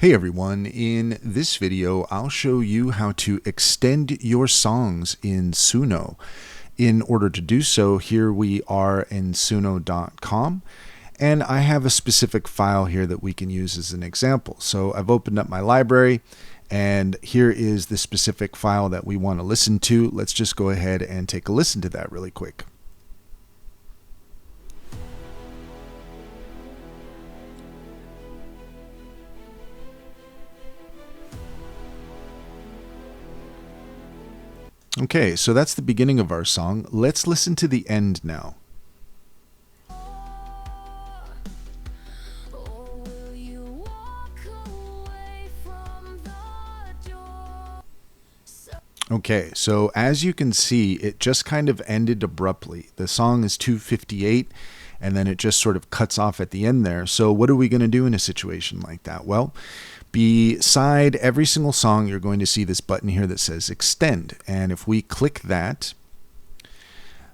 Hey everyone, in this video I'll show you how to extend your songs in Suno. In order to do so, here we are in suno.com and I have a specific file here that we can use as an example. So I've opened up my library and here is the specific file that we want to listen to. Let's just go ahead and take a listen to that really quick. Okay, so that's the beginning of our song. Let's listen to the end now. Okay, so as you can see, it just kind of ended abruptly. The song is 2:58, and then it just sort of cuts off at the end there. So what are we going to do in a situation like that? Well, beside every single song, you're going to see this button here that says extend. And if we click that,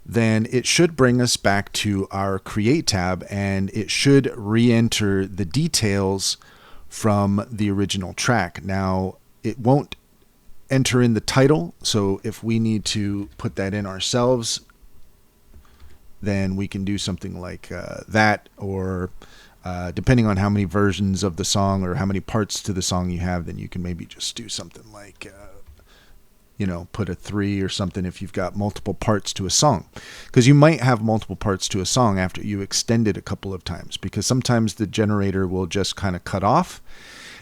then it should bring us back to our create tab and it should re-enter the details from the original track. Now, it won't enter in the title. So if we need to put that in ourselves, then we can do something like that, or depending on how many versions of the song or how many parts to the song you have, then you can maybe just do something like, put a 3 or something if you've got multiple parts to a song. Because you might have multiple parts to a song after you extend it a couple of times, because sometimes the generator will just kind of cut off.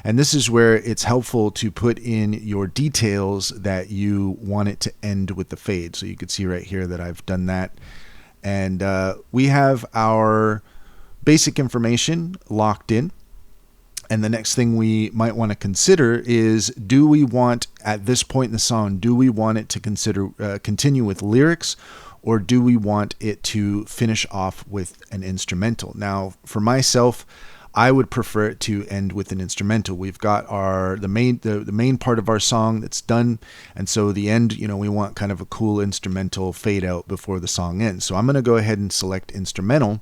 And this is where it's helpful to put in your details that you want it to end with the fade. So you can see right here that I've done that. And we have our basic information locked in. And the next thing we might want to consider is, do we want, at this point in the song, do we want it to continue with lyrics, or do we want it to finish off with an instrumental? Now, for myself, I would prefer it to end with an instrumental. We've got the main part of our song that's done, and so the end, we want kind of a cool instrumental fade out before the song ends. So I'm going to go ahead and select instrumental,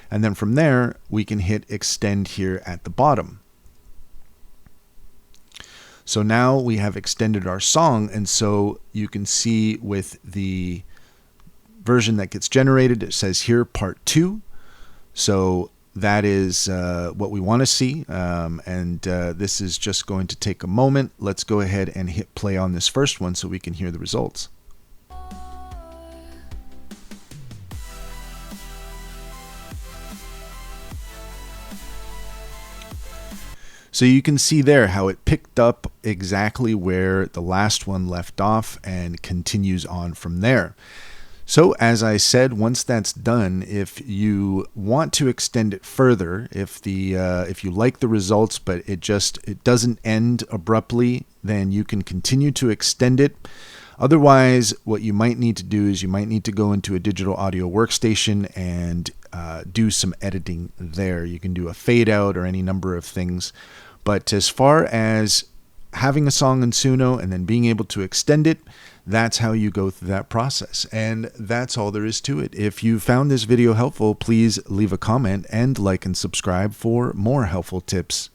and then from there we can hit extend here at the bottom. So now we have extended our song, and so you can see with the version that gets generated, it says here part 2. So that is what we want to see, and this is just going to take a moment. Let's go ahead and hit play on this first one so we can hear the results. So you can see there how it picked up exactly where the last one left off and continues on from there. So as I said, once that's done, if you want to extend it further, if you like the results but it doesn't end abruptly, then you can continue to extend it. Otherwise, what you might need to do is you might need to go into a digital audio workstation and do some editing there. You can do a fade out or any number of things. But as far as having a song in Suno and then being able to extend it, that's how you go through that process. And that's all there is to it. If you found this video helpful, please leave a comment and like and subscribe for more helpful tips.